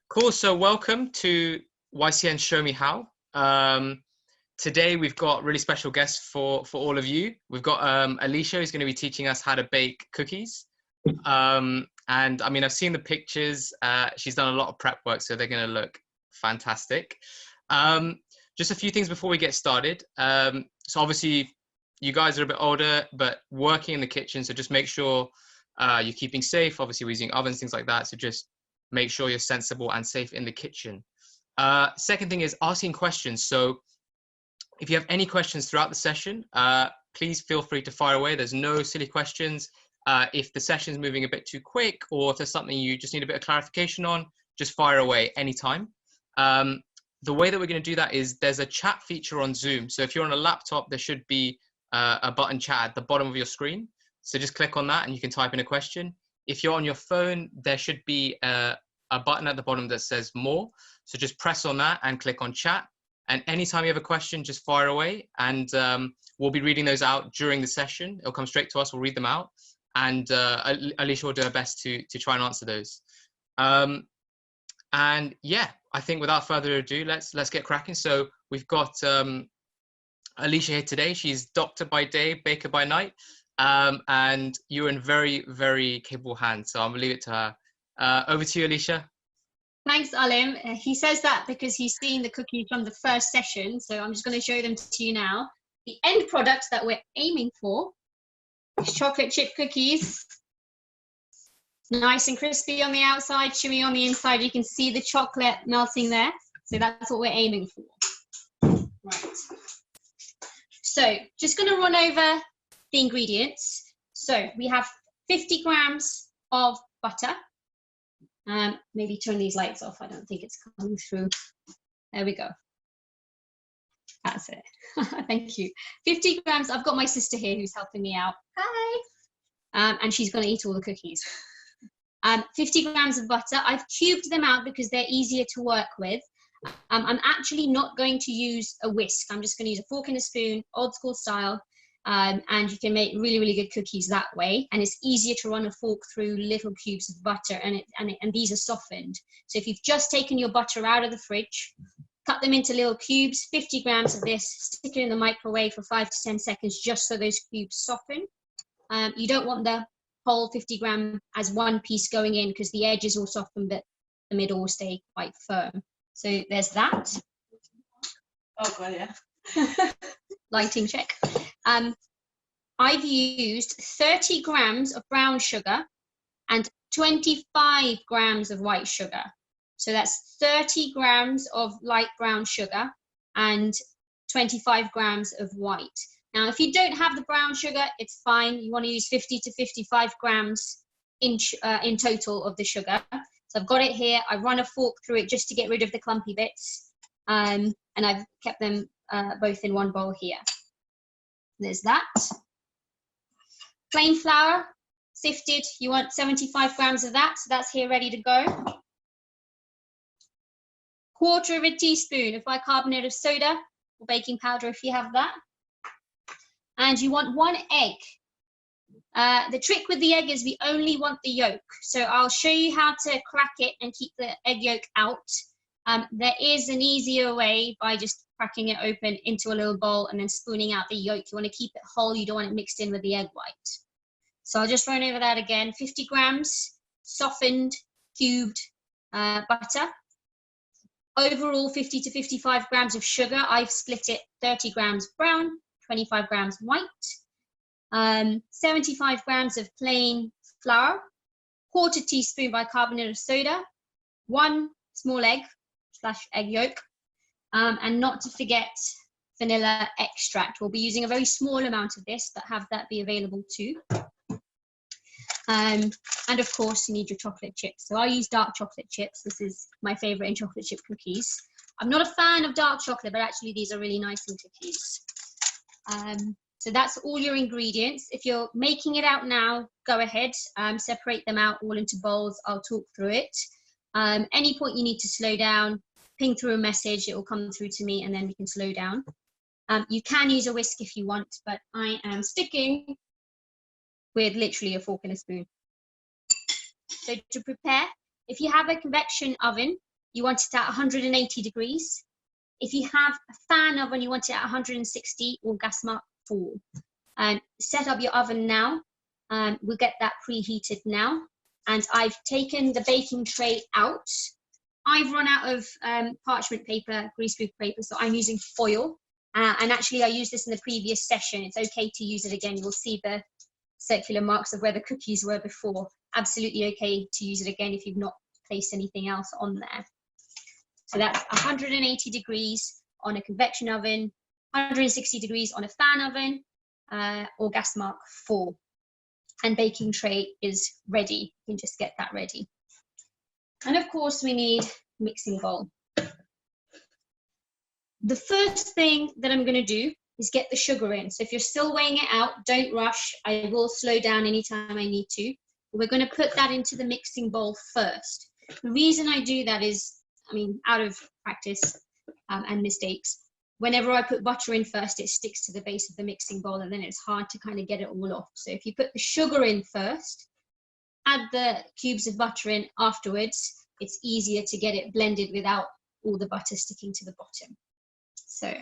Cool. So welcome to YCN Show Me How. Today we've got really special guests for all of you. We've got Alisha, who's going to be teaching us how to bake cookies. And I mean, I've seen the pictures. She's done a lot of prep work, so they're going to look fantastic. Just a few things before we get started. So obviously, you guys are a bit older, but working in the kitchen, so just make sure you're keeping safe. Obviously, we're using ovens, things like that. So just make sure you're sensible and safe in the kitchen. Second thing is asking questions. So if you have any questions throughout the session, please feel free to fire away. There's no silly questions. If the session's moving a bit too quick, or if there's something you just need a bit of clarification on, just fire away anytime. The way that we're going to do that is there's a chat feature on Zoom. So if you're on a laptop, there should be a button chat at the bottom of your screen. So just click on that and you can type in a question. If you're on your phone, there should be a button at the bottom that says more. So just press on that and click on chat. And anytime you have a question, just fire away. And we'll be reading those out during the session. It'll come straight to us. We'll read them out. And Alisha will do her best to try and answer those. And yeah, I think without further ado, let's get cracking. So we've got Alisha here today. She's doctor by day, baker by night. And you're in very, very capable hands. So I'm gonna leave it to her. Over to you, Alisha. Thanks, Alim. He says that because he's seen the cookies from the first session. So I'm just going to show them to you now. The end product that we're aiming for is chocolate chip cookies. Nice and crispy on the outside, chewy on the inside. You can see the chocolate melting there. So that's what we're aiming for. Right. So just going to run over the ingredients. So we have 50 grams of butter. Maybe turn these lights off. I don't think it's coming through. There we go. That's it. Thank you. 50 grams. I've got my sister here who's helping me out. Hi. And she's going to eat all the cookies. 50 grams of butter. I've cubed them out because they're easier to work with. I'm actually not going to use a whisk. I'm just going to use a fork and a spoon, old school style. And you can make really, really good cookies that way. And it's easier to run a fork through little cubes of butter, and these are softened. So if you've just taken your butter out of the fridge, cut them into little cubes, 50 grams of this, stick it in the microwave for 5 to 10 seconds just so those cubes soften. You don't want the whole 50 gram as one piece going in because the edges will soften, but the middle will stay quite firm. So there's that. Oh, God, yeah. Lighting check. I've used 30 grams of brown sugar and 25 grams of white sugar. So that's 30 grams of light brown sugar and 25 grams of white. Now, if you don't have the brown sugar, it's fine. You want to use 50 to 55 grams in total of the sugar. So I've got it here. I run a fork through it just to get rid of the clumpy bits. And I've kept them both in one bowl here. There's that. Plain flour, sifted, you want 75 grams of that, so that's here ready to go. 1/4 of a teaspoon of bicarbonate of soda, or baking powder if you have that. And you want 1 egg. The trick with the egg is we only want the yolk. So I'll show you how to crack it and keep the egg yolk out. There is an easier way by just cracking it open into a little bowl and then spooning out the yolk. You want to keep it whole. You don't want it mixed in with the egg white. So I'll just run over that again. 50 grams softened, cubed butter. Overall, 50 to 55 grams of sugar. I've split it 30 grams brown, 25 grams white. 75 grams of plain flour. 1/4 teaspoon bicarbonate of soda. 1 small egg / egg yolk. And not to forget vanilla extract. We'll be using a very small amount of this, but have that be available too. And of course, you need your chocolate chips. So I use dark chocolate chips. This is my favorite in chocolate chip cookies. I'm not a fan of dark chocolate, but actually these are really nice in cookies. So that's all your ingredients. If you're making it out now, go ahead, separate them out all into bowls. I'll talk through it. Any point you need to slow down, ping through a message, it will come through to me and then we can slow down. You can use a whisk if you want, but I am sticking with literally a fork and a spoon. So to prepare, if you have a convection oven, you want it at 180 degrees. If you have a fan oven, you want it at 160 or gas mark 4. Set up your oven now. We'll get that preheated now. And I've taken the baking tray out. I've run out of parchment paper, greaseproof paper, so I'm using foil. And actually, I used this in the previous session. It's okay to use it again. You'll see the circular marks of where the cookies were before. Absolutely okay to use it again if you've not placed anything else on there. So that's 180 degrees on a convection oven, 160 degrees on a fan oven, or gas mark 4. And baking tray is ready. You can just get that ready. And of course, we need mixing bowl. The first thing that I'm going to do is get the sugar in. So if you're still weighing it out, don't rush. I will slow down anytime I need to. We're going to put that into the mixing bowl first. The reason I do that is, I mean, out of practice and mistakes, whenever I put butter in first, it sticks to the base of the mixing bowl, and then it's hard to kind of get it all off. So if you put the sugar in first, add the cubes of butter in afterwards, it's easier to get it blended without all the butter sticking to the bottom. So,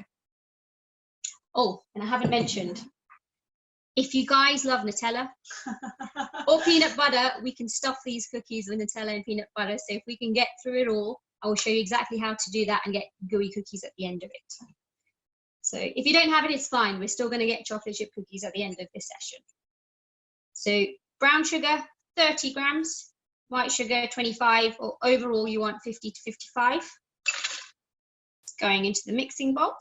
oh, and I haven't mentioned, if you guys love Nutella or peanut butter, we can stuff these cookies with Nutella and peanut butter. So if we can get through it all, I will show you exactly how to do that and get gooey cookies at the end of it. So if you don't have it, it's fine. We're still going to get chocolate chip cookies at the end of this session. So brown sugar, 30 grams, white sugar, 25, or overall you want 50 to 55. It's going into the mixing bowl.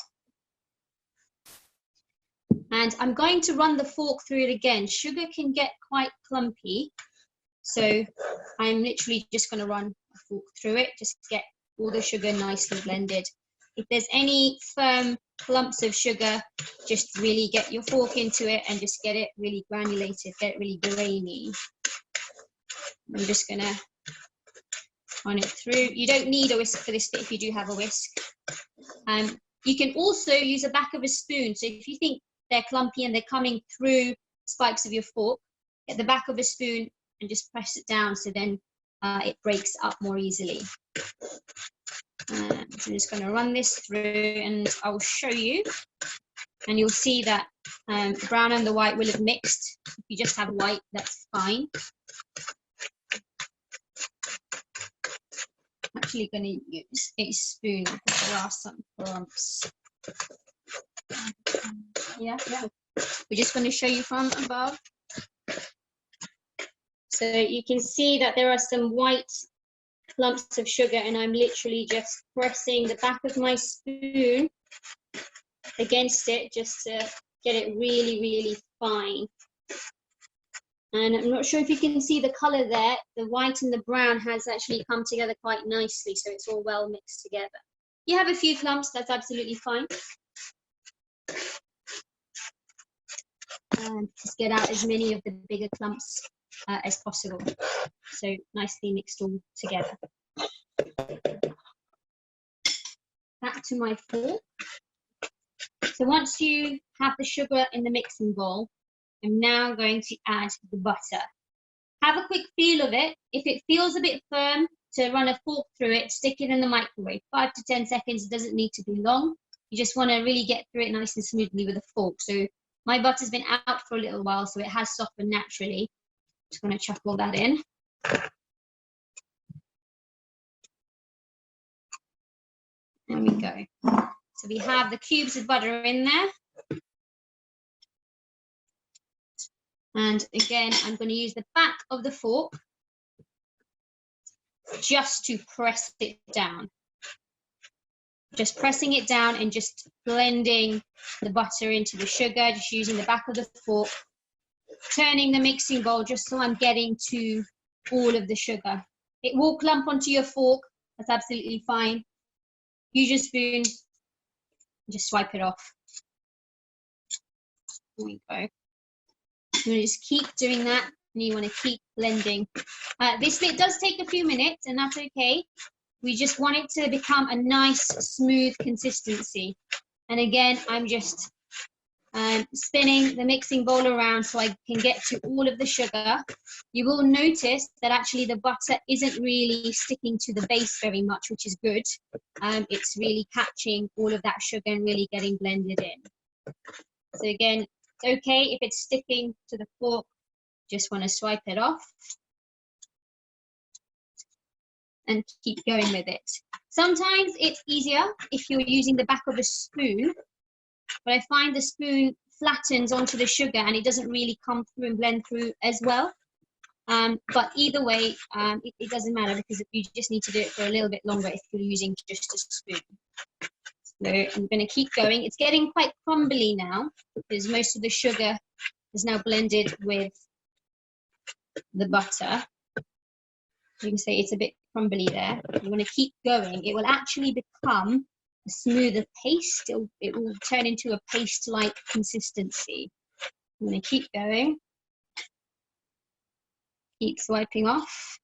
And I'm going to run the fork through it again. Sugar can get quite clumpy. So I'm literally just going to run a fork through it, just to get all the sugar nicely blended. If there's any firm clumps of sugar, just really get your fork into it and just get it really granulated, get it really grainy. I'm just going to run it through. You don't need a whisk for this, but if you do have a whisk. You can also use the back of a spoon. So if you think they're clumpy and they're coming through spikes of your fork, get the back of a spoon and just press it down so then it breaks up more easily. I'm just going to run this through and I'll show you, and you'll see that the brown and the white will have mixed. If you just have white, that's fine. I'm actually going to use a spoon because there are some clumps. Yeah. We're just going to show you from above. So you can see that there are some white clumps of sugar, and I'm literally just pressing the back of my spoon against it just to get it really, really fine. And I'm not sure if you can see the color there. The white and the brown has actually come together quite nicely, so it's all well mixed together. You have a few clumps, that's absolutely fine. And just get out as many of the bigger clumps as possible. So nicely mixed all together. Back to my fork. So once you have the sugar in the mixing bowl, I'm now going to add the butter. Have a quick feel of it. If it feels a bit firm, to run a fork through it, stick it in the microwave. 5 to 10 seconds, it doesn't need to be long. You just want to really get through it nice and smoothly with a fork. So my butter's been out for a little while, so it has softened naturally. Just going to chuck all that in. There we go. So we have the cubes of butter in there. And again, I'm going to use the back of the fork just to press it down. Just pressing it down and just blending the butter into the sugar, just using the back of the fork, turning the mixing bowl just so I'm getting to all of the sugar. It will clump onto your fork, that's absolutely fine. Use your spoon, just swipe it off. There we go. You want to just keep doing that, and you want to keep blending. This bit does take a few minutes, and that's okay. We just want it to become a nice, smooth consistency. And again, I'm just spinning the mixing bowl around so I can get to all of the sugar, you will notice that actually the butter isn't really sticking to the base very much, which is good. It's really catching all of that sugar and really getting blended in. So again, it's okay if it's sticking to the fork, just want to swipe it off and keep going with it. Sometimes it's easier if you're using the back of a spoon, but I find the spoon flattens onto the sugar and it doesn't really come through and blend through as well. But either way, it doesn't matter because you just need to do it for a little bit longer if you're using just a spoon. So I'm going to keep going. It's getting quite crumbly now because most of the sugar is now blended with the butter. You can say it's a bit crumbly there. You want to keep going. It will actually become a smoother paste. It will turn into a paste-like consistency. I'm going to keep going. Keep swiping off.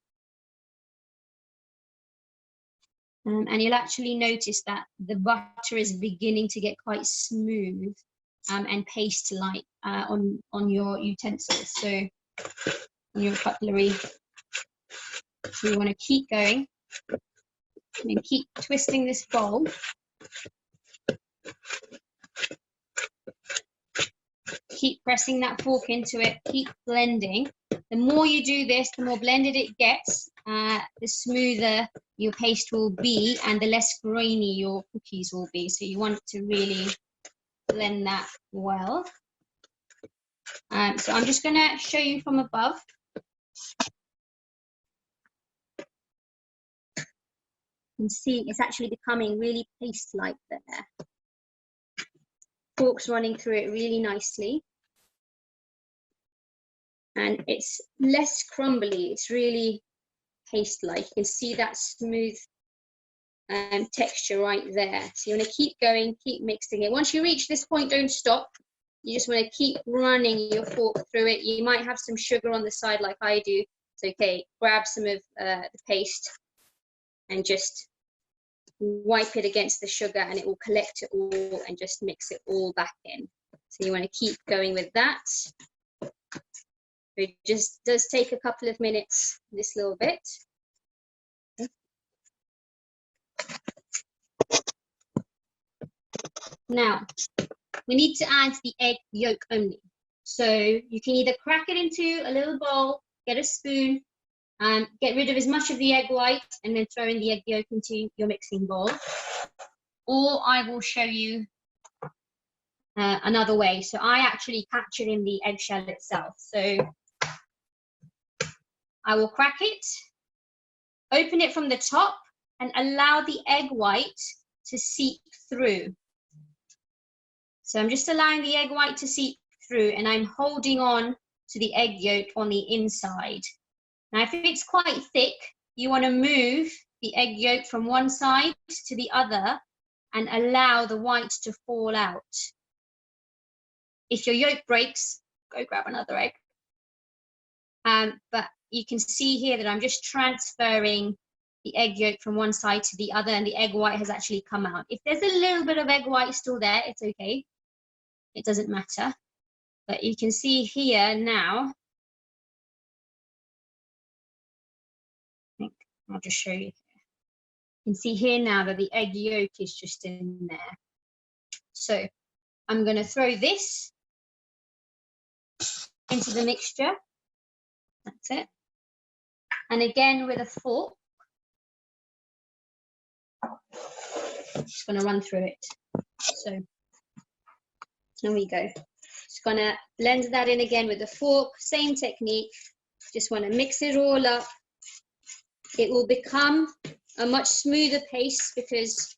And you'll actually notice that the butter is beginning to get quite smooth and paste-like on your utensils, so on your cutlery. So you want to keep going and keep twisting this bowl. Keep pressing that fork into it, keep blending. The more you do this, the more blended it gets, the smoother your paste will be and the less grainy your cookies will be. So you want to really blend that well. So I'm just going to show you from above. You can see it's actually becoming really paste-like there. Fork's running through it really nicely. And it's less crumbly, it's really paste-like. You can see that smooth texture right there. So you want to keep going, keep mixing it. Once you reach this point, don't stop. You just want to keep running your fork through it. You might have some sugar on the side like I do. It's okay, grab some of the paste and just wipe it against the sugar and it will collect it all and just mix it all back in. So you want to keep going with that. It just does take a couple of minutes, this little bit. Now, we need to add the egg yolk only. So you can either crack it into a little bowl, get a spoon, get rid of as much of the egg white and then throw in the egg yolk into your mixing bowl. Or I will show you another way. So I actually capture in the eggshell itself. So I will crack it, open it from the top and allow the egg white to seep through. So I'm just allowing the egg white to seep through and I'm holding on to the egg yolk on the inside. Now, if it's quite thick, you want to move the egg yolk from one side to the other and allow the white to fall out. If your yolk breaks, go grab another egg. But you can see here that I'm just transferring the egg yolk from one side to the other and the egg white has actually come out. If there's a little bit of egg white still there, it's okay. It doesn't matter. But you can see here now, I'll just show you. You can see here now that the egg yolk is just in there. So I'm going to throw this into the mixture. That's it. And again with a fork, I'm just going to run through it. So there we go. Just going to blend that in again with a fork, same technique. Just want to mix it all up. It will become a much smoother paste because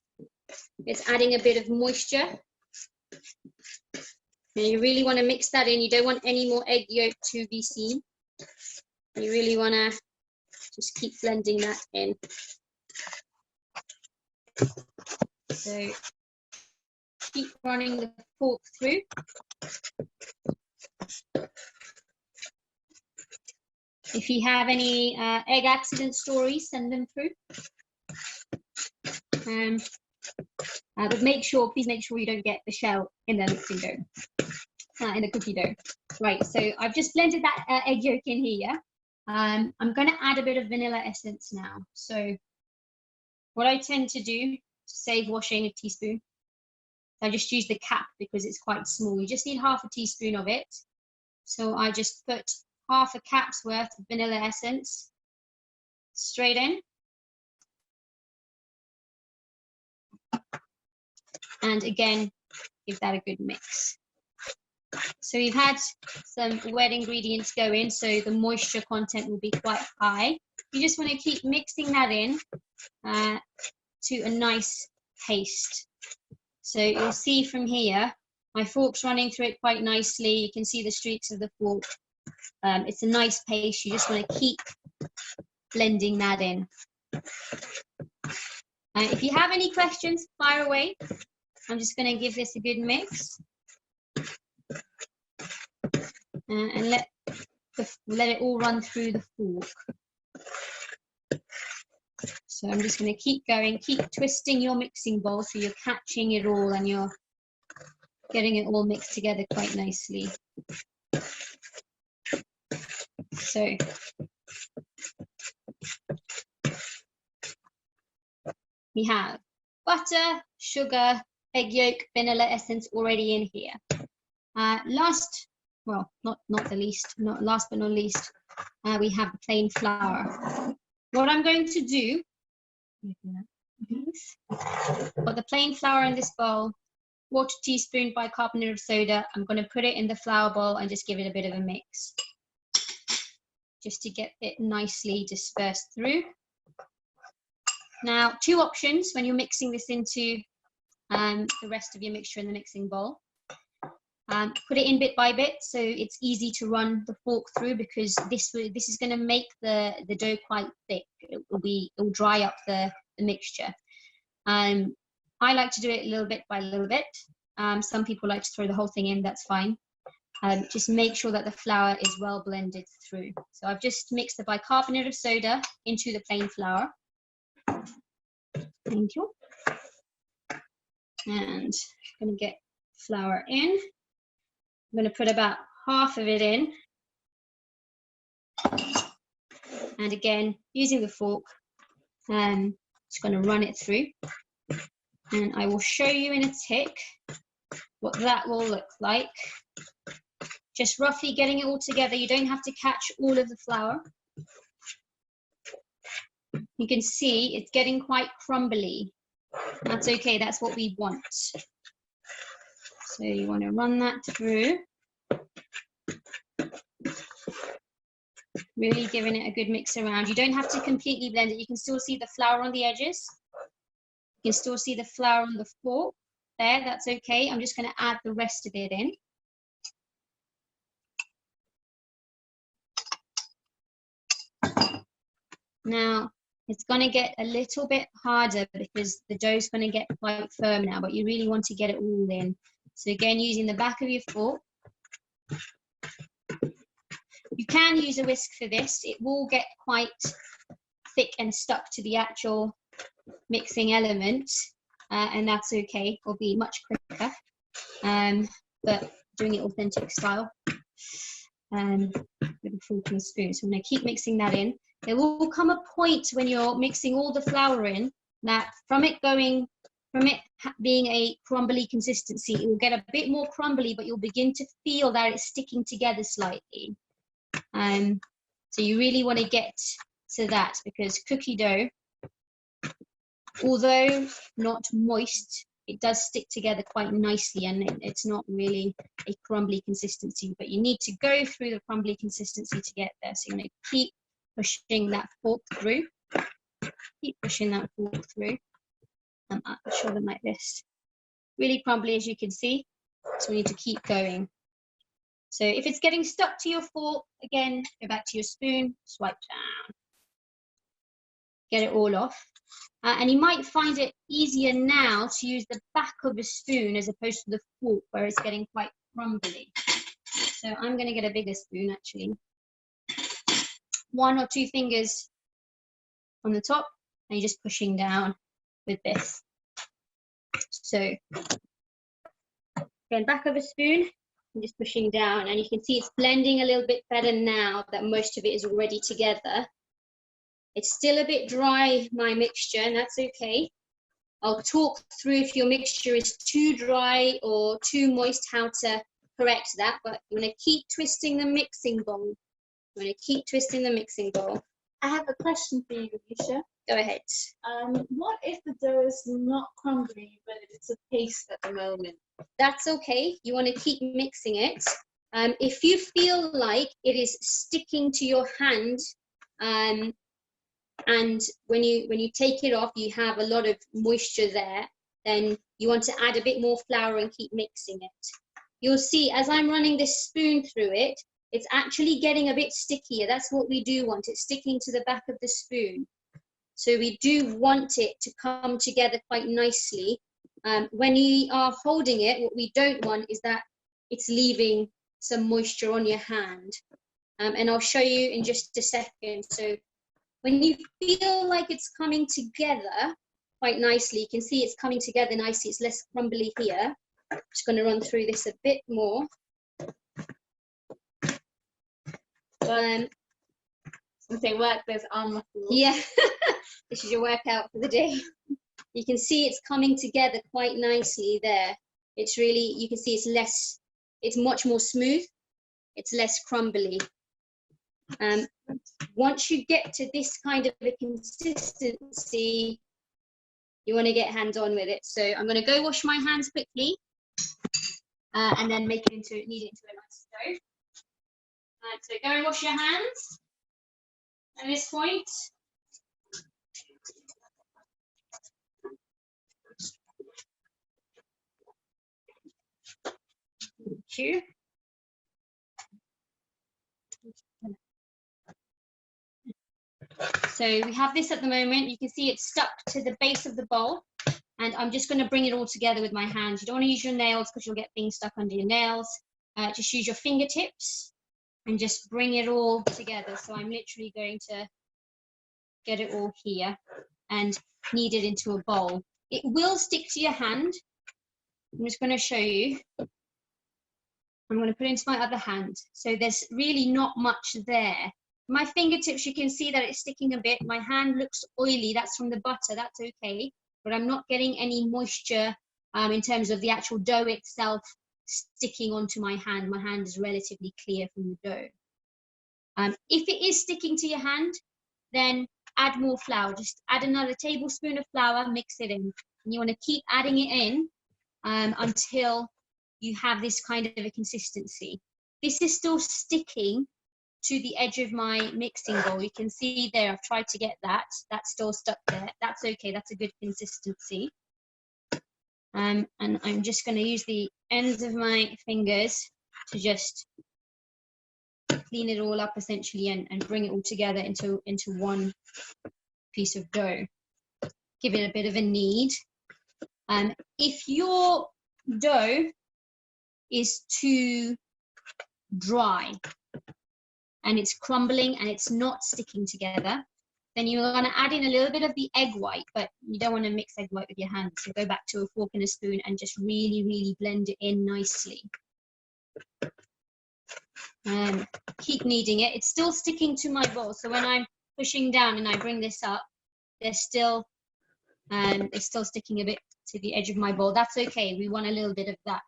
it's adding a bit of moisture. And you really want to mix that in. You don't want any more egg yolk to be seen. You really want to just keep blending that in. So keep running the fork through. If you have any egg accident stories, send them through. But please make sure you don't get the shell in the mixing dough, in the cookie dough. Right, so I've just blended that egg yolk in here. I'm going to add a bit of vanilla essence now. So what I tend to do to save washing a teaspoon, I just use the cap because it's quite small. You just need half a teaspoon of it. So I just put half a cap's worth of vanilla essence straight in. And again, give that a good mix. So we've had some wet ingredients go in, so the moisture content will be quite high. You just want to keep mixing that in to a nice paste. So you'll see from here, my fork's running through it quite nicely. You can see the streaks of the fork. It's a nice paste. You just want to keep blending that in. If you have any questions, fire away. I'm just going to give this a good mix. And let it all run through the fork. So I'm just going to keep going, keep twisting your mixing bowl so you're catching it all and you're getting it all mixed together quite nicely. So we have butter, sugar, egg yolk, vanilla essence already in here. Last but not least, we have the plain flour. What I'm going to do, put the plain flour in this bowl, 1/4 teaspoon bicarbonate of soda. I'm going to put it in the flour bowl and just give it a bit of a mix, just to get it nicely dispersed through. Now, 2 options when you're mixing this into the rest of your mixture in the mixing bowl. Put it in bit by bit so it's easy to run the fork through, because this is going to make the dough quite thick. It will dry up the mixture. I like to do it little bit by little bit. Some people like to throw the whole thing in, that's fine. Just make sure that the flour is well blended through. So I've just mixed the bicarbonate of soda into the plain flour. Thank you. And I'm going to get flour in. I'm going to put about half of it in. And again, using the fork, just going to run it through. And I will show you in a tick what that will look like. Just roughly getting it all together. You don't have to catch all of the flour. You can see it's getting quite crumbly. That's okay, that's what we want. So you want to run that through. Really giving it a good mix around. You don't have to completely blend it. You can still see the flour on the edges. You can still see the flour on the fork. There, that's okay. I'm just going to add the rest of it in. Now, it's going to get a little bit harder because the dough is going to get quite firm now, but you really want to get it all in. So again, using the back of your fork. You can use a whisk for this. It will get quite thick and stuck to the actual mixing element, and that's okay. It'll be much quicker, but doing it authentic style. With a fork and a spoon. So I'm going to keep mixing that in. There will come a point when you're mixing all the flour in that from it being a crumbly consistency, it will get a bit more crumbly, but you'll begin to feel that it's sticking together slightly. So you really want to get to that, because cookie dough, although not moist, it does stick together quite nicely, and it's not really a crumbly consistency, but you need to go through the crumbly consistency to get there. So you're going to keep pushing that fork through. Keep pushing that fork through. I'll show them like this. Really crumbly, as you can see. So we need to keep going. So if it's getting stuck to your fork, again, go back to your spoon, swipe down. Get it all off. And you might find it easier now to use the back of a spoon as opposed to the fork, where it's getting quite crumbly. So I'm going to get a bigger spoon, actually. 1 or 2 fingers on the top, and you're just pushing down with this. So again, back of a spoon, I'm just pushing down, and you can see it's blending a little bit better now that most of it is already together. It's still a bit dry, my mixture, and that's okay. I'll talk through if your mixture is too dry or too moist, how to correct that, but you want to keep twisting the mixing bowl. You want to keep twisting the mixing bowl. I have a question for you, Alisha. Go ahead. What if the dough is not crumbly, but it's a paste at the moment? That's okay. You want to keep mixing it. If you feel like it is sticking to your hand, and when you take it off, you have a lot of moisture there, then you want to add a bit more flour and keep mixing it. You'll see as I'm running this spoon through it, it's actually getting a bit stickier. That's what we do want. It's sticking to the back of the spoon. So we do want it to come together quite nicely. When you are holding it, what we don't want is that it's leaving some moisture on your hand. And I'll show you in just a second. So when you feel like it's coming together quite nicely, you can see it's coming together nicely. It's less crumbly here. I'm just going to run through this a bit more. Say work, there's arm muscles. Yeah, this is your workout for the day. You can see it's coming together quite nicely there. It's really, you can see it's much more smooth. It's less crumbly. Once you get to this kind of a consistency, you want to get hands-on with it. So I'm going to go wash my hands quickly and then knead it into a nice dough. So go and wash your hands at this point. Thank you. So we have this at the moment. You can see it's stuck to the base of the bowl, and I'm just going to bring it all together with my hands. You don't want to use your nails because you'll get things stuck under your nails. Just use your fingertips and just bring it all together. So I'm literally going to get it all here and knead it into a bowl. It will stick to your hand. I'm just going to show you. I'm going to put it into my other hand. So there's really not much there. My fingertips, you can see that it's sticking a bit. My hand looks oily. That's from the butter. That's okay. But I'm not getting any moisture in terms of the actual dough itself sticking onto my hand. My hand is relatively clear from the dough. If it is sticking to your hand, then add more flour. Just add another tablespoon of flour, mix it in. And you want to keep adding it in until you have this kind of a consistency. This is still sticking to the edge of my mixing bowl. You can see there, I've tried to get that. That's still stuck there. That's okay, that's a good consistency. And I'm just going to use the ends of my fingers to just clean it all up essentially and bring it all together into one piece of dough. Give it a bit of a knead. If your dough is too dry and it's crumbling and it's not sticking together, then you're going to add in a little bit of the egg white, but you don't want to mix egg white with your hands. So go back to a fork and a spoon and just really, really blend it in nicely. Keep kneading it. It's still sticking to my bowl. So when I'm pushing down and I bring this up, it's still sticking a bit to the edge of my bowl. That's okay. We want a little bit of that.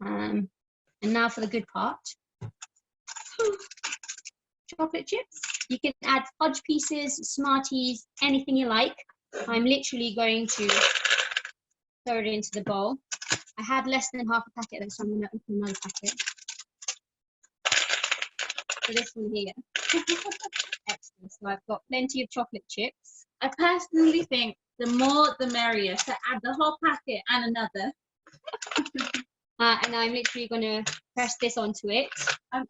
And now for the good part. Chocolate chips. You can add fudge pieces, Smarties, anything you like. I'm literally going to throw it into the bowl. I had less than half a packet, so I'm going to open another packet. So this one here. Excellent. So I've got plenty of chocolate chips. I personally think the more the merrier. So add the whole packet and another. And I'm literally going to press this onto it.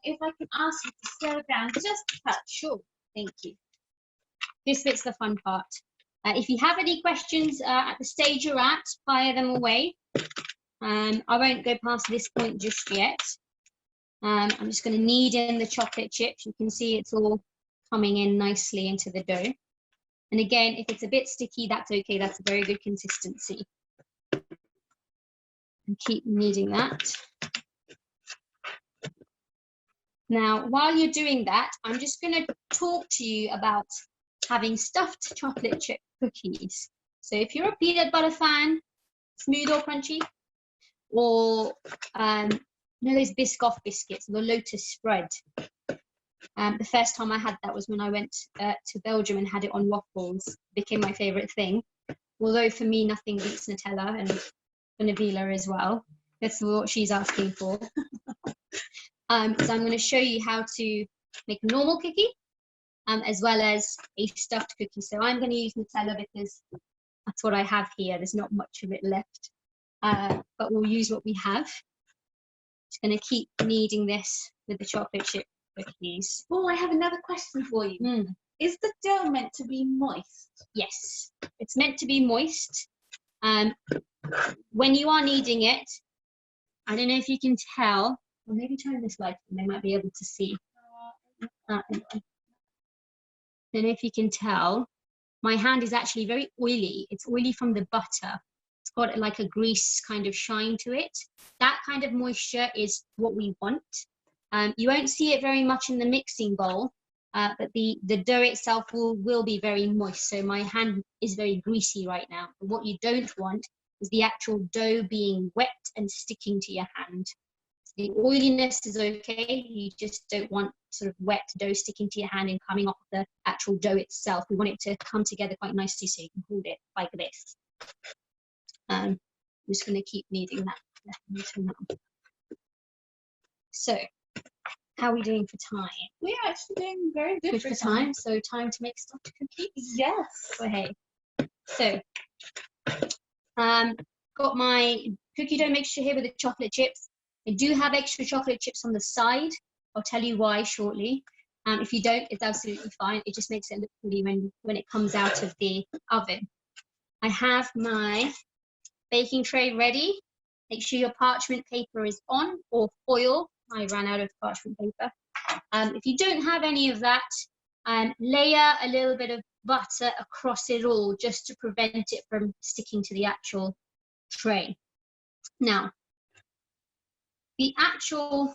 If I can ask you to slow down just a touch. Sure, thank you. This bit's the fun part. If you have any questions at the stage you're at, fire them away. I won't go past this point just yet. I'm just going to knead in the chocolate chips. You can see it's all coming in nicely into the dough. And again, if it's a bit sticky, that's okay. That's a very good consistency. And keep kneading that. Now, while you're doing that, I'm just going to talk to you about having stuffed chocolate chip cookies. So if you're a peanut butter fan, smooth or crunchy, or you know those Biscoff biscuits, the Lotus spread. The first time I had that was when I went to Belgium and had it on waffles. It became my favorite thing. Although for me, nothing beats Nutella, and for Nabila as well. That's what she's asking for. So I'm going to show you how to make a normal cookie, as well as a stuffed cookie. So I'm going to use Nutella because that's what I have here. There's not much of it left, but we'll use what we have. Just going to keep kneading this with the chocolate chip cookies. Oh, I have another question for you. Is the dough meant to be moist? Yes, it's meant to be moist. When you are kneading it, I don't know if you can tell, or maybe turn this light and they might be able to see. I don't know if you can tell, my hand is actually very oily. It's oily from the butter. It's got like a grease kind of shine to it. That kind of moisture is what we want. You won't see it very much in the mixing bowl, but the dough itself will be very moist. So my hand is very greasy right now. But what you don't want is the actual dough being wet and sticking to your hand. The oiliness is okay. You just don't want sort of wet dough sticking to your hand and coming off the actual dough itself. We want it to come together quite nicely so you can hold it like this. I'm just going to keep kneading that. So, how are we doing for time? We're actually doing very good for time. So time to make stuffed cookies? Yes. So hey. So, got my cookie dough mixture here with the chocolate chips. I do have extra chocolate chips on the side. I'll tell you why shortly. If you don't, it's absolutely fine. It just makes it look pretty when it comes out of the oven. I have my baking tray ready. Make sure your parchment paper is on, or foil. I ran out of parchment paper. If you don't have any of that, layer a little bit of butter across it all just to prevent it from sticking to the actual tray. Now, the actual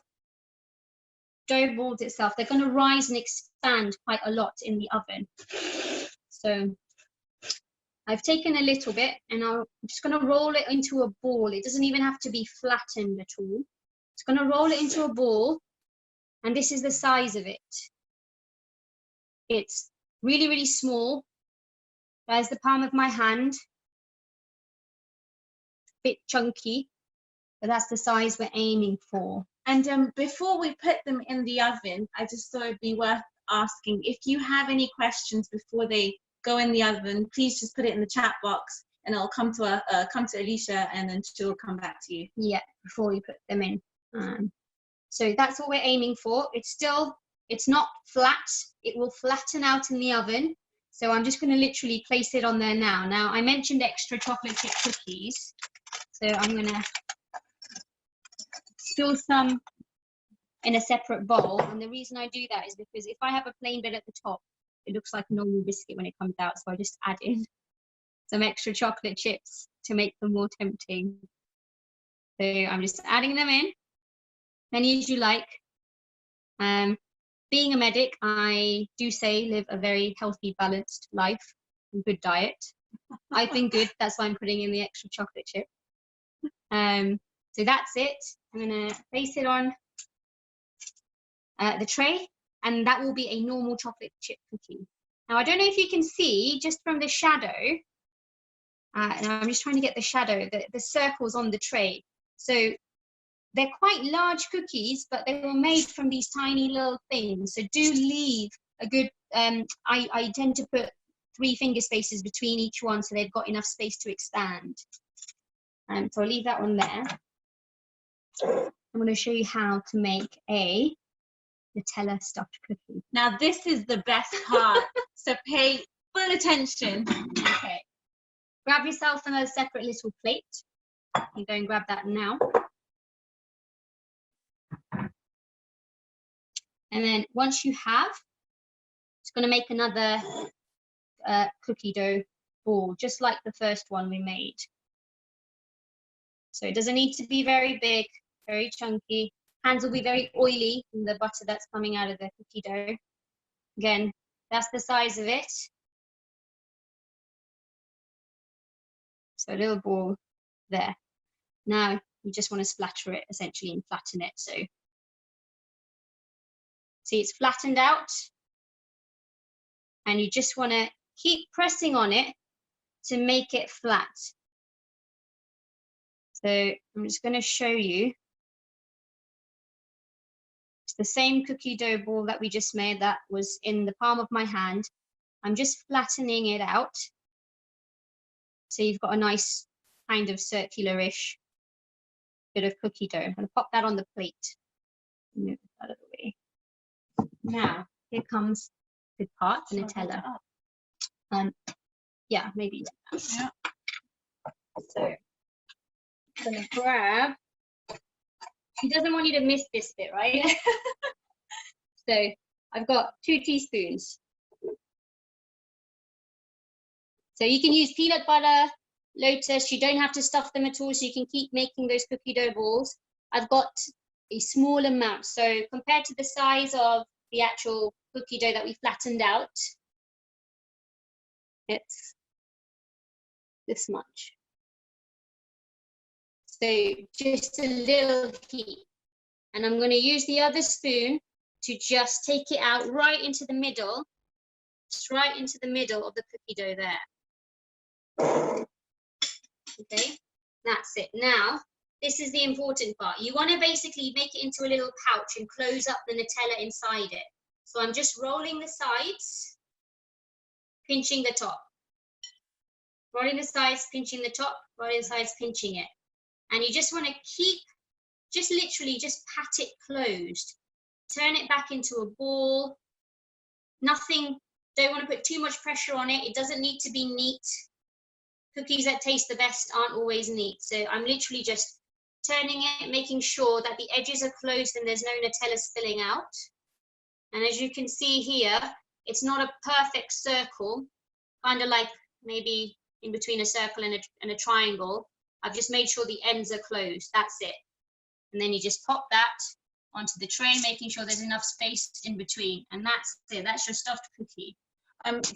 dough balls itself, they're going to rise and expand quite a lot in the oven. So I've taken a little bit and I'm just going to roll it into a ball. It doesn't even have to be flattened at all. It's going to roll it into a ball, and this is the size of it. It's really, really small. There's the palm of my hand. Bit chunky, but that's the size we're aiming for. And before we put them in the oven, I just thought it'd be worth asking if you have any questions before they go in the oven. Please just put it in the chat box, and it'll come to Alisha, and then she'll come back to you. Yeah, before we put them in. So that's what we're aiming for. It's not flat. It will flatten out in the oven. So I'm just going to literally place it on there now. Now I mentioned extra chocolate chip cookies, so I'm going to spill some in a separate bowl, and the reason I do that is because if I have a plain bit at the top, it looks like a normal biscuit when it comes out, so I just add in some extra chocolate chips to make them more tempting. So I'm just adding them in, many as you like. Being a medic, I do say live a very healthy, balanced life and good diet. I've been good, that's why I'm putting in the extra chocolate chip. So that's it. I'm gonna place it on the tray, and that will be a normal chocolate chip cookie. Now, I don't know if you can see, just from the shadow, and I'm just trying to get the shadow, the circles on the tray. So they're quite large cookies, but they were made from these tiny little things. So do leave a good, I tend to put 3 finger spaces between each one so they've got enough space to expand. So I'll leave that one there. I'm going to show you how to make a Nutella stuffed cookie. Now this is the best part, so pay full attention. Okay. Grab yourself another separate little plate. You go and grab that now. And then once you have, it's going to make another cookie dough ball, just like the first one we made. So it doesn't need to be very big, very chunky. Hands will be very oily from the butter that's coming out of the cookie dough. Again, that's the size of it. So a little ball there. Now you just want to splatter it essentially and flatten it. So see, it's flattened out. And you just want to keep pressing on it to make it flat. So I'm just going to show you. It's the same cookie dough ball that we just made that was in the palm of my hand. I'm just flattening it out. So you've got a nice kind of circular-ish bit of cookie dough. I'm going to pop that on the plate. Move it out of the way. Now, here comes the good part, the Nutella. Yeah, maybe. Yeah. So I'm going to grab. He doesn't want you to miss this bit, right? So I've got 2 teaspoons. So you can use peanut butter, lotus. You don't have to stuff them at all, so you can keep making those cookie dough balls. I've got a small amount. So compared to the size of the actual cookie dough that we flattened out, it's this much. So just a little heat. And I'm going to use the other spoon to just take it out right into the middle, just right into the middle of the cookie dough there. Okay, that's it. Now, this is the important part. You want to basically make it into a little pouch and close up the Nutella inside it. So I'm just rolling the sides, pinching the top. Rolling the sides, pinching the top, rolling the sides, pinching it. And you just want to keep, just literally just pat it closed. Turn it back into a ball. Nothing, don't want to put too much pressure on it. It doesn't need to be neat. Cookies that taste the best aren't always neat. So I'm literally just turning it, making sure that the edges are closed and there's no Nutella spilling out. And as you can see here, it's not a perfect circle, kind of like maybe in between a circle and a triangle. I've just made sure the ends are closed. That's it. And then you just pop that onto the tray, making sure there's enough space in between. And that's it. That's your stuffed cookie.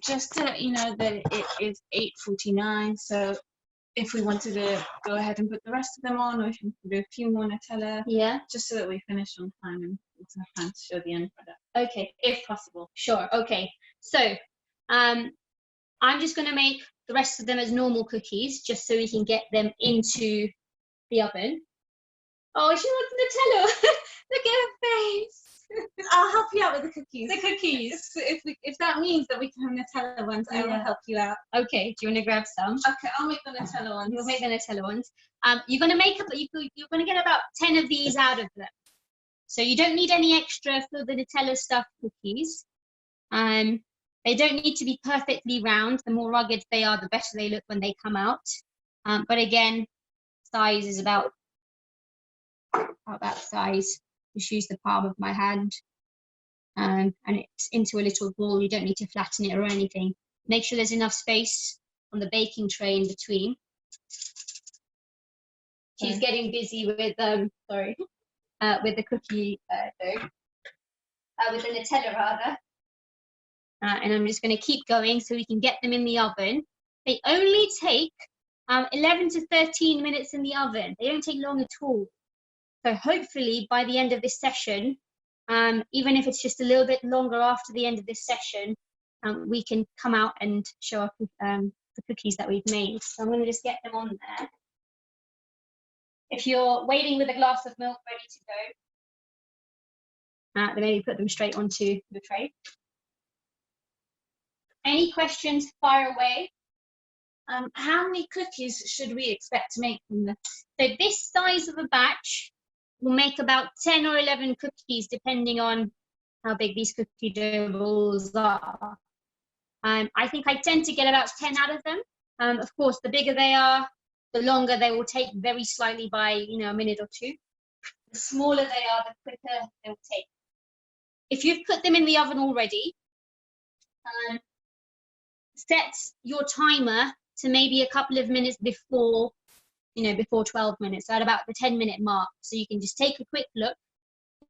Just to let you know that it is 8:49. So if we wanted to go ahead and put the rest of them on, or if you can do a few more Nutella, yeah, just so that we finish on time and also have time to show the end product. Okay, if possible. Sure. Okay. So I'm just going to make the rest of them as normal cookies, just so we can get them into the oven. Oh, she wants Nutella. Look at her face. I'll help you out with the cookies. The cookies. If that means that we can have Nutella ones, I will help you out. Okay. Do you want to grab some? Okay, I'll make the Nutella ones. You'll make the Nutella ones. You're going to make up. You're going to get about 10 of these out of them. So you don't need any extra for the Nutella stuffed cookies. They don't need to be perfectly round. The more rugged they are, the better they look when they come out. But again, size is about that size. Just use the palm of my hand, and it's into a little ball. You don't need to flatten it or anything. Make sure there's enough space on the baking tray in between. She's getting busy with with the cookie dough, with the Nutella rather. And I'm just going to keep going so we can get them in the oven. They only take 11 to 13 minutes in the oven. They don't take long at all. So hopefully by the end of this session, even if it's just a little bit longer after the end of this session, we can come out and show up the cookies that we've made. So I'm going to just get them on there. If you're waiting with a glass of milk ready to go, then maybe put them straight onto the tray. Any questions, fire away. How many cookies should we expect to make from this? So this size of a batch will make about 10 or 11 cookies, depending on how big these cookie dough balls are. I think I tend to get about 10 out of them. Of course, the bigger they are, the longer they will take, very slightly by a minute or two. The smaller they are, the quicker they will take. If you've put them in the oven already, set your timer to maybe a couple of minutes before before 12 minutes, so at about the 10-minute mark. So you can just take a quick look.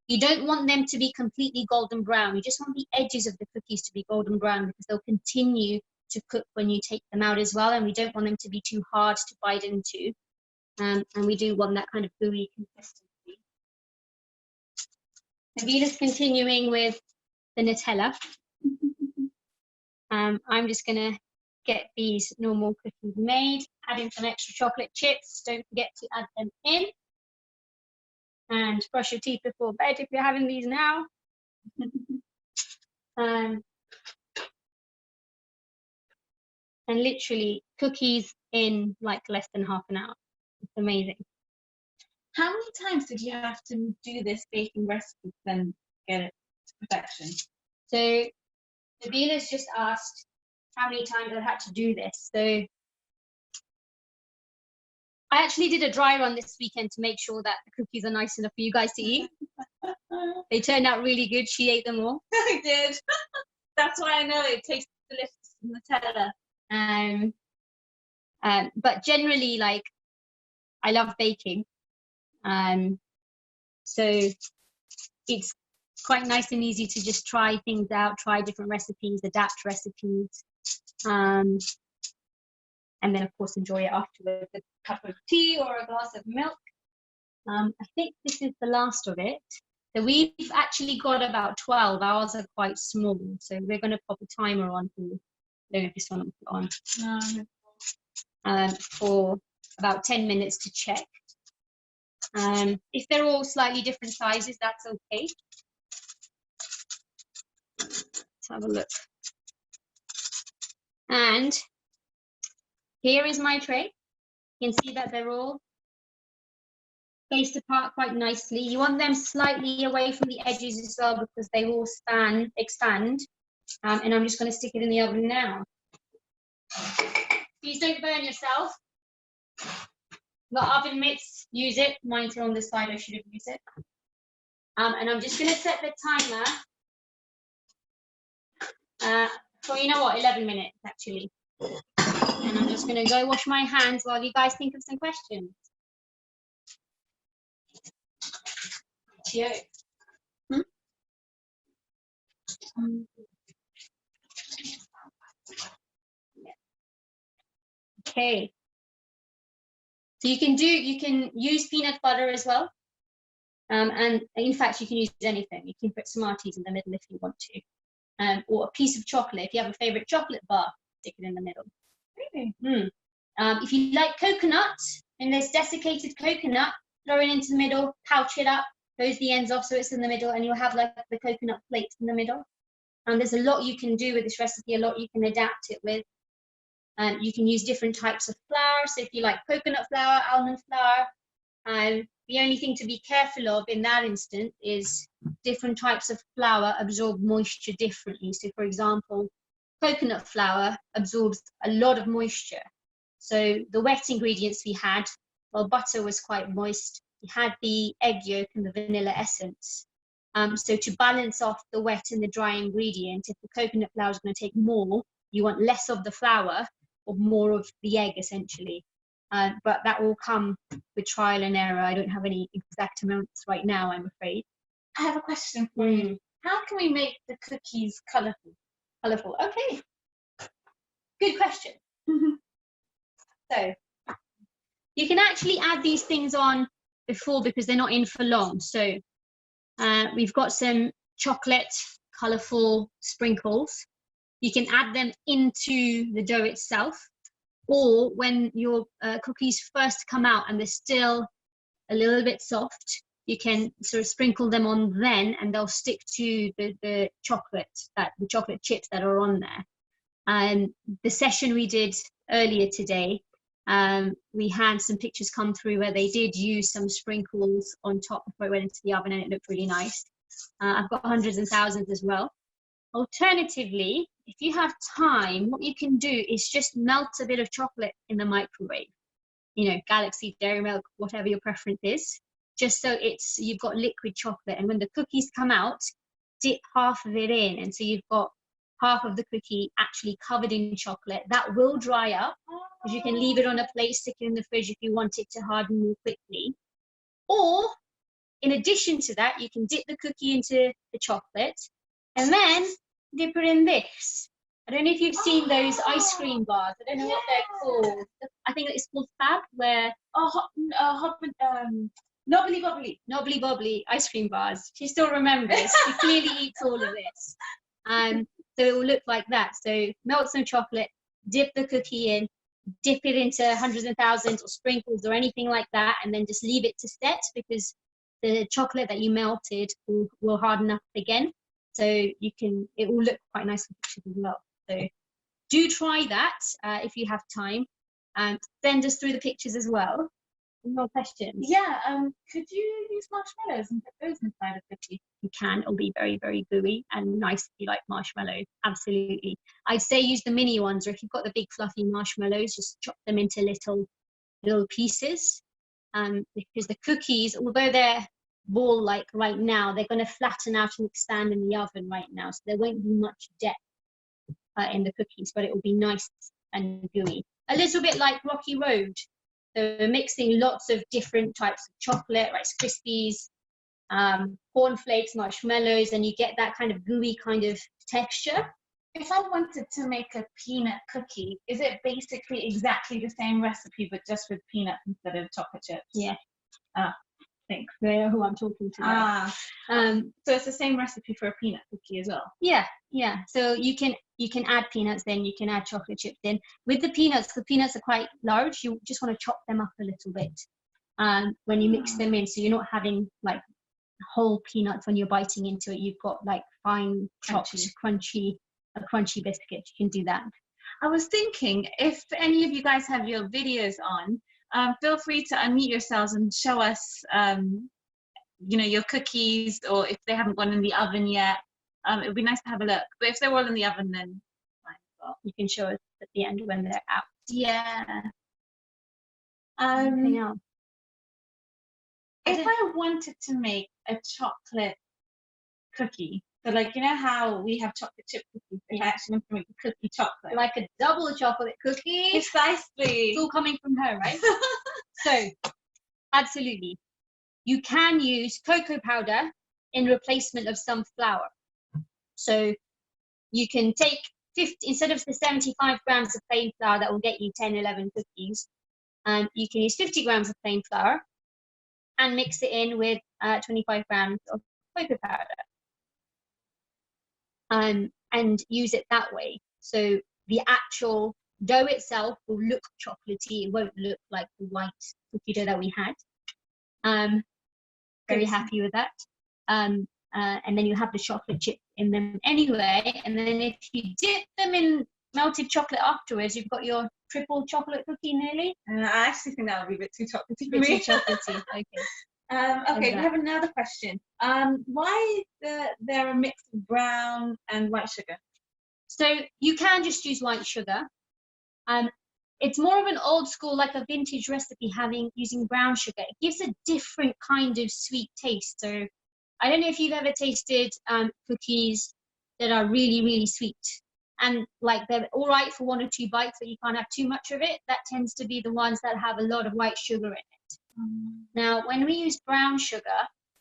You don't want them to be completely golden brown. You just want the edges of the cookies to be golden brown, because they'll continue to cook when you take them out as well. And we don't want them to be too hard to bite into. And we do want that kind of gooey consistency. Nabila's continuing with the Nutella. I'm just going to get these normal cookies made, add in some extra chocolate chips. Don't forget to add them in. And brush your teeth before bed if you're having these now. And literally cookies in like less than half an hour. It's amazing. How many times did you have to do this baking recipe to then get it to perfection? So Nabila's just asked how many times I had to do this. So I actually did a dry run this weekend to make sure that the cookies are nice enough for you guys to eat. They turned out really good. She ate them all. I did. That's why I know it tastes delicious Nutella. But generally, like, I love baking. So it's quite nice and easy to just try things out, try different recipes, adapt recipes. And then, of course, enjoy it afterwards with a cup of tea or a glass of milk. I think this is the last of it. So we've actually got about 12. Ours are quite small, so we're going to pop a timer on for, I don't know if this one will put on, for about 10 minutes to check. If they're all slightly different sizes, that's okay. Let's have a look. And here is my tray. You can see that they're all spaced apart quite nicely. You want them slightly away from the edges as well, because they will expand. And I'm just going to stick it in the oven now. Please don't burn yourself. The oven mitts, use it. Mine's on this side, I should have used it. And I'm just going to set the timer for, 11 minutes actually. And I'm just going to go wash my hands while you guys think of some questions. Cheers. Okay. So you can use peanut butter as well. And in fact, you can use anything. You can put Smarties in the middle if you want to. Or a piece of chocolate. If you have a favorite chocolate bar, stick it in the middle. Really? If you like coconut, and there's desiccated coconut, throw it into the middle, pouch it up, close the ends off so it's in the middle, and you'll have like the coconut plate in the middle. And there's a lot you can do with this recipe, a lot you can adapt it with. You can use different types of flour. So if you like coconut flour, almond flour, the only thing to be careful of in that instance is different types of flour absorb moisture differently. So for example, coconut flour absorbs a lot of moisture. So the wet ingredients we had, well, butter was quite moist. We had the egg yolk and the vanilla essence. So to balance off the wet and the dry ingredient, if the coconut flour is going to take more, you want less of the flour or more of the egg, essentially. But that will come with trial and error. I don't have any exact amounts right now, I'm afraid. I have a question for you. How can we make the cookies colourful? Colourful, okay. Good question. So you can actually add these things on before because they're not in for long. So we've got some chocolate colourful sprinkles. You can add them into the dough itself, or when your cookies first come out and they're still a little bit soft, you can sort of sprinkle them on then, and they'll stick to the chocolate chips that are on there. And the session we did earlier today, we had some pictures come through where they did use some sprinkles on top before it went into the oven, and it looked really nice. I've got hundreds and thousands as well. Alternatively, if you have time, what you can do is just melt a bit of chocolate in the microwave. You know, Galaxy, Dairy Milk, whatever your preference is, just so you've got liquid chocolate. And when the cookies come out, dip half of it in, and so you've got half of the cookie actually covered in chocolate. That will dry up, because you can leave it on a plate, stick it in the fridge if you want it to harden more quickly. Or in addition to that, you can dip the cookie into the chocolate and then dip it in this. I don't know if you've seen those ice cream bars. I don't know what they're called. I think it's called Fab, where Knobbly Bobbly. Knobbly Bobbly ice cream bars. She still remembers. She clearly eats all of this. So it will look like that. So melt some chocolate, dip the cookie in, dip it into hundreds and thousands or sprinkles or anything like that, and then just leave it to set, because the chocolate that you melted will harden up again. So it will look quite nice in pictures as well. So do try that if you have time, and send us through the pictures as well. More questions? Yeah, could you use marshmallows and put those inside a cookie? You can. It'll be very, very gooey and nice if you like marshmallow. Absolutely. I'd say use the mini ones, or if you've got the big fluffy marshmallows, just chop them into little pieces. Because the cookies, although they're ball-like right now, they're going to flatten out and expand in the oven right now, so there won't be much depth in the cookies, but it will be nice and gooey. A little bit like Rocky Road. So we're mixing lots of different types of chocolate, Rice Krispies, cornflakes, marshmallows, and you get that kind of gooey kind of texture. If I wanted to make a peanut cookie, is it basically exactly the same recipe but just with peanuts instead of chocolate chips? Yeah. Thanks. You know who I'm talking to now. So it's the same recipe for a peanut cookie as well? Yeah. So you can add peanuts, then you can add chocolate chips in. With the peanuts are quite large. You just want to chop them up a little bit when you mix them in, so you're not having like whole peanuts when you're biting into it. You've got like fine chopped, crunchy biscuit. You can do that. I was thinking, if any of you guys have your videos on, feel free to unmute yourselves and show us, your cookies, or if they haven't gone in the oven yet. It would be nice to have a look. But if they're all in the oven, then fine as well. You can show us at the end when they're out. Yeah. Anything else? If I wanted to make a chocolate cookie, so like, you know how we have chocolate chip cookies, if I actually want to make a cookie chocolate. Like a double chocolate cookie. Precisely. It's all coming from her, right? So, absolutely. You can use cocoa powder in replacement of some flour. So you can take 50, instead of the 75 grams of plain flour that will get you 10, 11 cookies, you can use 50 grams of plain flour and mix it in with 25 grams of cocoa powder. And use it that way. So the actual dough itself will look chocolatey. It won't look like the white cookie dough that we had. Very happy with that. And then you have the chocolate chips in them anyway. And then if you dip them in melted chocolate afterwards, you've got your triple chocolate cookie nearly. I actually think that would be a bit too chocolatey for me. me. Too chocolatey. Okay. Okay, we have another question. Why is there a mix of brown and white sugar? So you can just use white sugar. It's more of an old school, like a vintage recipe, using brown sugar. It gives a different kind of sweet taste. So I don't know if you've ever tasted cookies that are really, really sweet. And like they're all right for 1 or 2 bites, but you can't have too much of it. That tends to be the ones that have a lot of white sugar in it. Now, when we use brown sugar,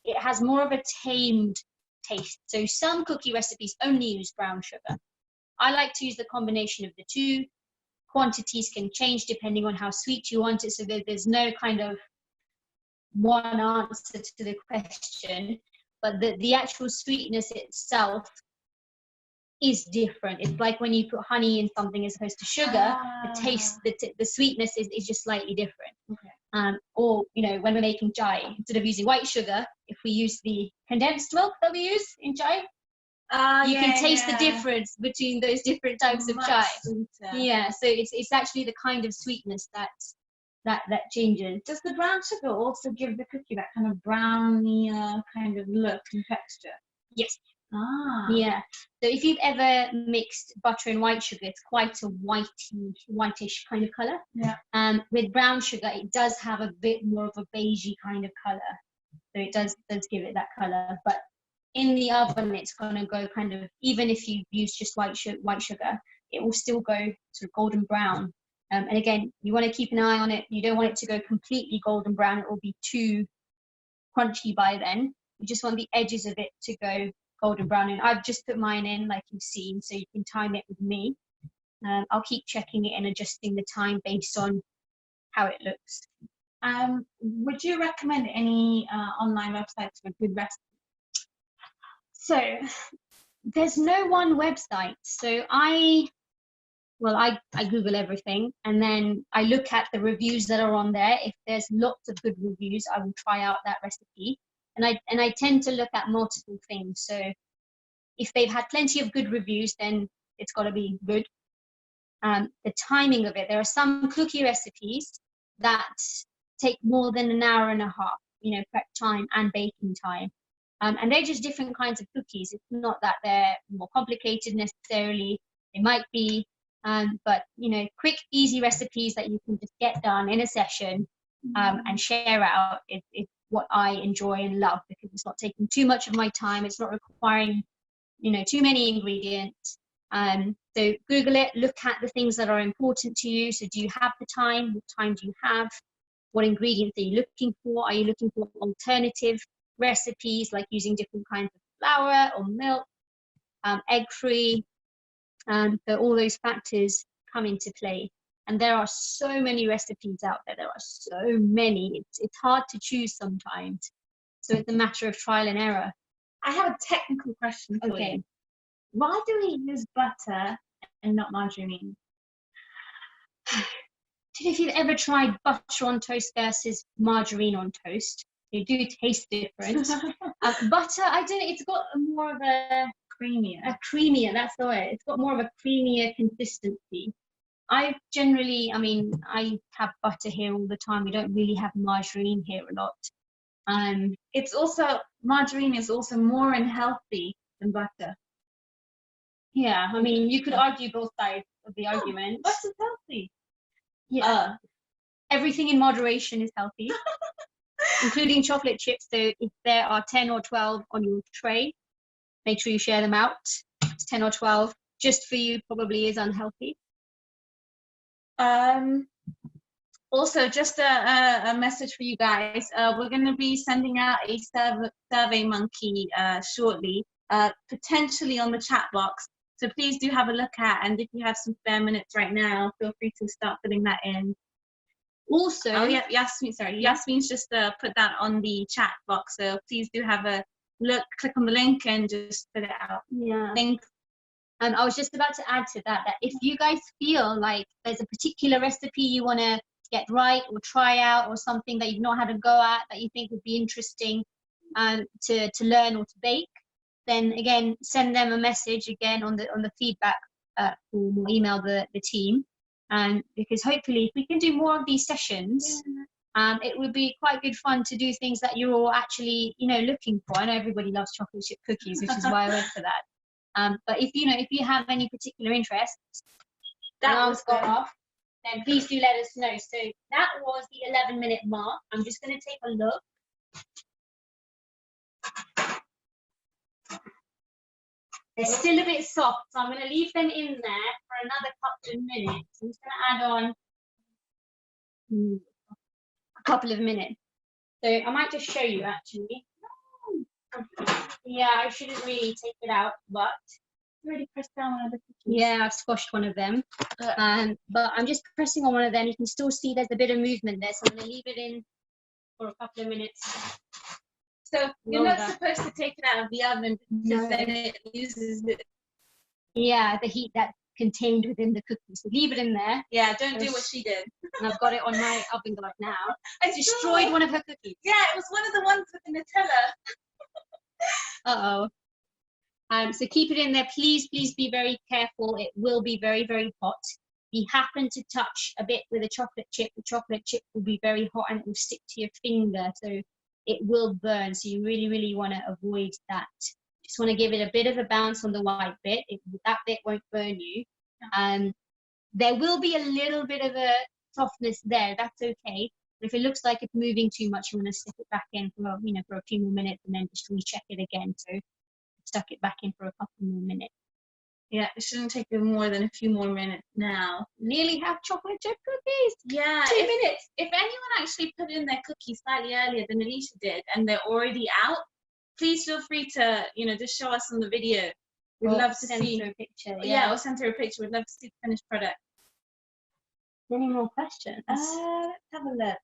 it has more of a tamed taste. So some cookie recipes only use brown sugar. I like to use the combination of the two. Quantities can change depending on how sweet you want it, so there's no kind of one answer to the question, but the actual sweetness itself is different. It's like when you put honey in something as opposed to sugar, the taste, the sweetness is just slightly different. Okay. Or, when we're making chai, instead of using white sugar, if we use the condensed milk that we use in chai, you can taste the difference between those different types of chai. Sweeter. Yeah, so it's actually the kind of sweetness that changes. Does the brown sugar also give the cookie that kind of brownier kind of look and texture? Yes. Yeah. So if you've ever mixed butter and white sugar, it's quite a whitish kind of color. Yeah. With brown sugar, it does have a bit more of a beigey kind of color. So it does give it that color. But in the oven, it's going to go kind of, even if you use just white sugar, it will still go sort of golden brown. And again, you want to keep an eye on it. You don't want it to go completely golden brown. It will be too crunchy by then. You just want the edges of it to go golden brown. And I've just put mine in, like you've seen, so you can time it with me. I'll keep checking it and adjusting the time based on how it looks. Would you recommend any online websites for good recipes? So there's no one website. So I Google everything, and then I look at the reviews that are on there. If there's lots of good reviews, I will try out that recipe. And I tend to look at multiple things. So if they've had plenty of good reviews, then it's got to be good. The timing of it, there are some cookie recipes that take more than an hour and a half, prep time and baking time. And they're just different kinds of cookies. It's not that they're more complicated necessarily. They might be, but quick, easy recipes that you can just get done in a session and share out is what I enjoy and love, because it's not taking too much of my time. It's not requiring, too many ingredients. So Google it, look at the things that are important to you. So do you have the time? What time do you have? What ingredients are you looking for? Are you looking for alternative recipes, like using different kinds of flour or milk, egg-free? So all those factors come into play. And there are so many recipes out there. There are so many. It's hard to choose sometimes. So it's a matter of trial and error. I have a technical question for you. Why do we use butter and not margarine? I don't know if you've ever tried butter on toast versus margarine on toast. They do taste different. Butter, I don't know, it's got more of a creamier, that's the word. It's got more of a creamier consistency. I have butter here all the time. We don't really have margarine here a lot. Margarine is also more unhealthy than butter. Yeah, you could argue both sides of the argument. Butter's healthy. Yeah. Everything in moderation is healthy, including chocolate chips. So if there are 10 or 12 on your tray, make sure you share them out. It's 10 or 12 just for you probably is unhealthy. Also, just a message for you guys. We're going to be sending out a survey monkey shortly, potentially on the chat box. So please do have a look at, and if you have some spare minutes right now, feel free to start putting that in. Also, Yasmin's just put that on the chat box. So please do have a look, click on the link and just fill it out. Yeah. Thanks. I was just about to add to that if you guys feel like there's a particular recipe you want to get right or try out, or something that you've not had a go at that you think would be interesting to learn or to bake, then again send them a message again on the feedback form, or email the team, because hopefully if we can do more of these sessions, it would be quite good fun to do things that you're all actually looking for. I know everybody loves chocolate chip cookies, which is why I went for that. But if you have any particular interests that was gone off, then please do let us know. So that was the 11-minute mark. I'm just going to take a look. They're still a bit soft, so I'm going to leave them in there for another couple of minutes. I'm just going to add on a couple of minutes. So I might just show you actually. Yeah, I shouldn't really take it out, but You already pressed down one of the cookies. yeah, I've squashed one of them. But I'm just pressing on one of them. You can still see there's a bit of movement there, so I'm going to leave it in for a couple of minutes. So you're not supposed to take it out of the oven because then it loses it. Yeah, the heat that's contained within the cookie. So leave it in there. Yeah, don't do what she did. And I've got it on my oven glove now. I destroyed one of her cookies. Yeah, it was one of the ones with the Nutella. Uh-oh. So keep it in there. Please be very careful. It will be very, very hot. If you happen to touch a bit with a chocolate chip, the chocolate chip will be very hot and it will stick to your finger. So it will burn. So you really, really want to avoid that. Just want to give it a bit of a bounce on the white bit. That bit won't burn you. There will be a little bit of a softness there. That's okay. But if it looks like it's moving too much, you want to stick it back in for a few more minutes and then just recheck it again. So stuck it back in for a couple more minutes. Yeah, it shouldn't take you more than a few more minutes now. Nearly have chocolate chip cookies. Yeah, 2 minutes. If anyone actually put in their cookies slightly earlier than Alisha did and they're already out, please feel free to, just show us on the video. We'd love to send see. her a picture. Yeah, or send her a picture. We'd love to see the finished product. Any more questions? Let's have a look.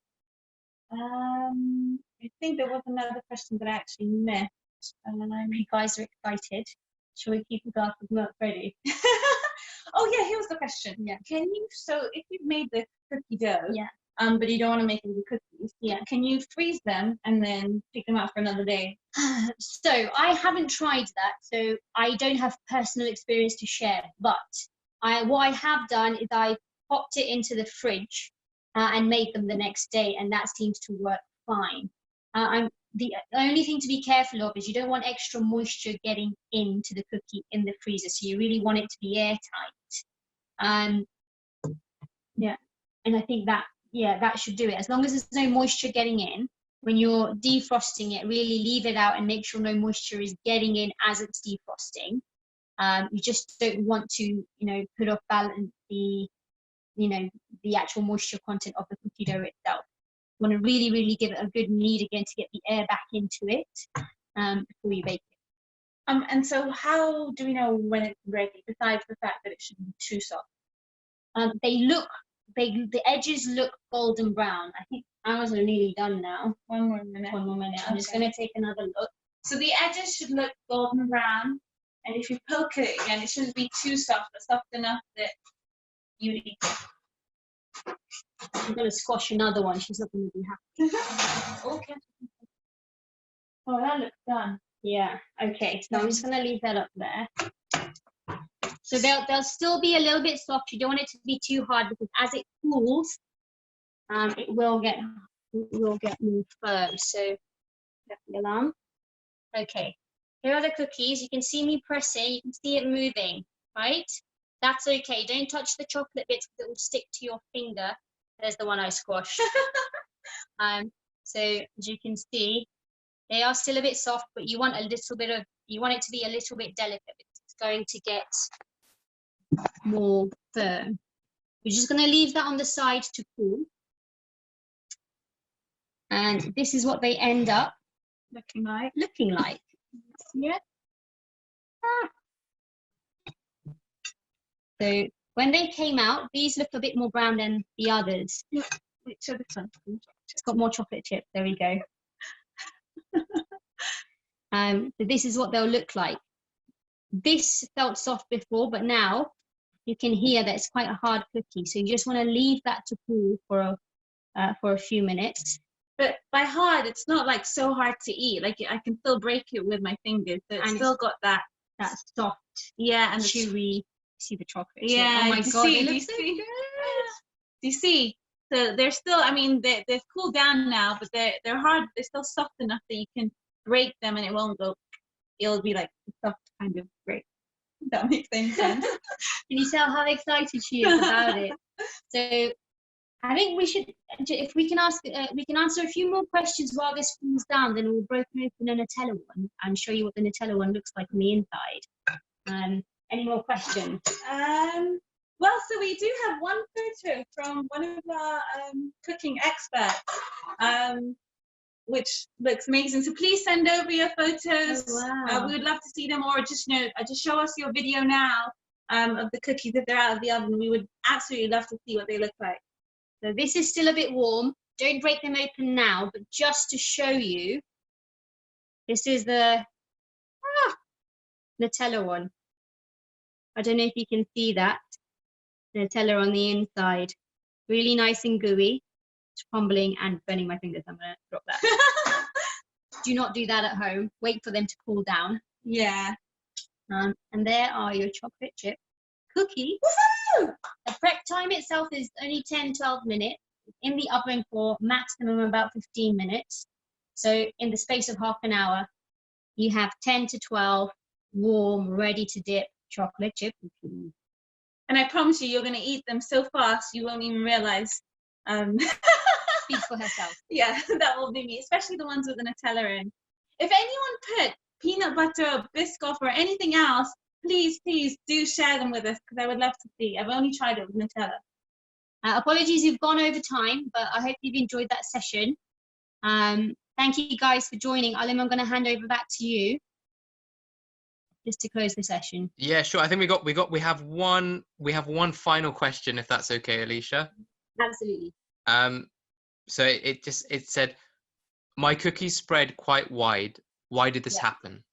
I think there was another question that I actually missed. You guys are excited. Shall we keep the glass of milk ready? Oh yeah, here was the question. Yeah. So if you've made the cookie dough, Yeah. but you don't want to make any cookies, Yeah. can you freeze them and then pick them out for another day? So I haven't tried that, so I don't have personal experience to share. But what I have done is I popped it into the fridge and made them the next day, and that seems to work fine. The only thing to be careful of is you don't want extra moisture getting into the cookie in the freezer, so you really want it to be airtight. Yeah, and I think that should do it. As long as there's no moisture getting in, when you're defrosting it, really leave it out and make sure no moisture is getting in as it's defrosting. You just don't want to, put off balance the actual moisture content of the cookie dough itself. You want to really, really give it a good knead again to get the air back into it before you bake it. And so how do we know when it's ready, besides the fact that it shouldn't be too soft? The edges look golden brown. I think ours are nearly done now. One more minute. I'm just going to take another look. So the edges should look golden brown, and if you poke it again, it shouldn't be too soft, but soft enough that you eat it. I'm going to squash another one. She's not going to be happy. Okay. Oh, that looks done. Yeah. Okay. So I'm just going to leave that up there. So they'll still be a little bit soft. You don't want it to be too hard because as it cools, it will get more firm. So alarm. Okay. Here are the cookies. You can see me pressing. You can see it moving. Right. That's okay. Don't touch the chocolate bits because it will stick to your finger. There's the one I squashed. So as you can see, they are still a bit soft, but you want it to be a little bit delicate because it's going to get more firm. We're just going to leave that on the side to cool. And this is what they end up looking like. Yeah. So when they came out, these look a bit more brown than the others. Yeah. So this one. It's got more chocolate chips. There we go. So this is what they'll look like. This felt soft before, but now you can hear that it's quite a hard cookie. So you just want to leave that to cool for a few minutes. But by hard, it's not like so hard to eat. Like I can still break it with my fingers. So it's still got that soft, and chewy. See the chocolate. Yeah. Oh my god, it looks so good. Do you see? So they're still. I mean, they've cooled down now, but they're hard. They're still soft enough that you can break them and it won't go. It'll be like a soft kind of break. If that makes any sense. Can you tell how excited she is about it? So I think we should, if we can answer a few more questions while this cools down, then we'll break open a Nutella one and show you what the Nutella one looks like on the inside. Any more questions? Well, so we do have one photo from one of our cooking experts, which looks amazing. So please send over your photos. Oh, wow. We would love to see them, or just show us your video now of the cookies if they're out of the oven. We would absolutely love to see what they look like. So this is still a bit warm. Don't break them open now, but just to show you, this is the Nutella one. I don't know if you can see that. Nutella on the inside. Really nice and gooey. It's crumbling and burning my fingers. I'm going to drop that. Do not do that at home. Wait for them to cool down. Yeah. And there are your chocolate chip cookies. Woohoo! The prep time itself is only 10-12 minutes. In the oven for maximum about 15 minutes. So in the space of half an hour, you have 10 to 12 warm, ready to dip chocolate chip cookies. And I promise you're going to eat them so fast you won't even realize. Speaks for herself. Yeah, that will be me, especially the ones with the Nutella in. If anyone put peanut butter or Biscoff or anything else, please do share them with us, because I would love to see. I've only tried it with Nutella. Apologies, we've gone over time, but I hope you've enjoyed that session. Thank you guys for joining. Alim, I'm going to hand over back to you just to close the session. Yeah, sure. I think we have one final question, if that's okay, Alisha. Absolutely. So it said, my cookies spread quite wide. Why did this happen?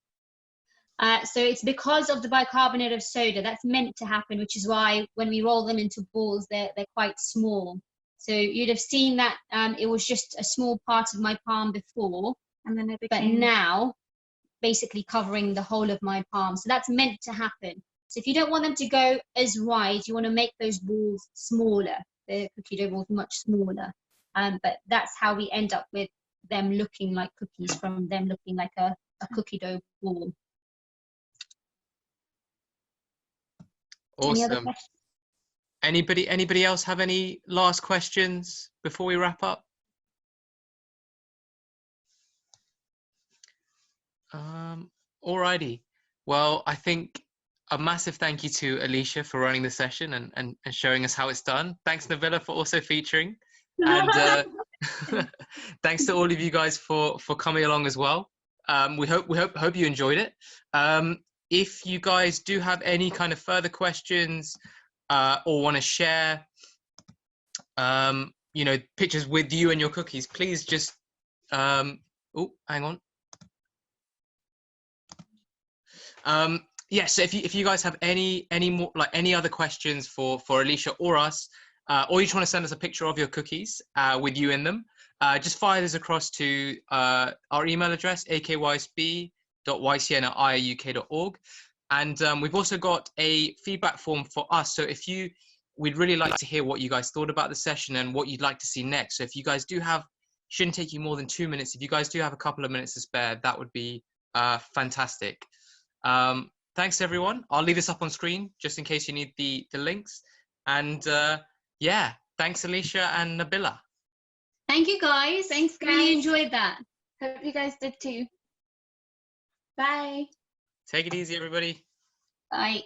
So it's because of the bicarbonate of soda. That's meant to happen, which is why when we roll them into balls, they're quite small. So you'd have seen that it was just a small part of my palm before, And then but now basically covering the whole of my palm. So that's meant to happen. So if you don't want them to go as wide, you want to make those balls smaller. The cookie dough balls much smaller. But that's how we end up with them looking like cookies, from them looking like a cookie dough ball. Awesome. Any other questions? Anybody else have any last questions before we wrap up? Alrighty. Well, I think a massive thank you to Alisha for running the session and showing us how it's done. Thanks, Nabila, for also featuring. And thanks to all of you guys for coming along as well. We hope you enjoyed it. If you guys do have any kind of further questions or want to share, you know, pictures with you and your cookies, please just oh, hang on. Yeah, so if you guys have any more, like any other questions for Alisha or us, or you just want to send us a picture of your cookies with you in them, just fire this across to our email address, akyysb.ycn@iauk.org. And we've also got a feedback form for us. So we'd really like to hear what you guys thought about the session and what you'd like to see next. So if you guys do have, shouldn't take you more than 2 minutes. If you guys do have a couple of minutes to spare, that would be fantastic. Thanks everyone. I'll leave this up on screen just in case you need the links. And yeah, thanks Alisha and Nabila. Thank you guys. Thanks, guys. Really enjoyed that. Hope you guys did too. Bye. Take it easy, everybody. Bye.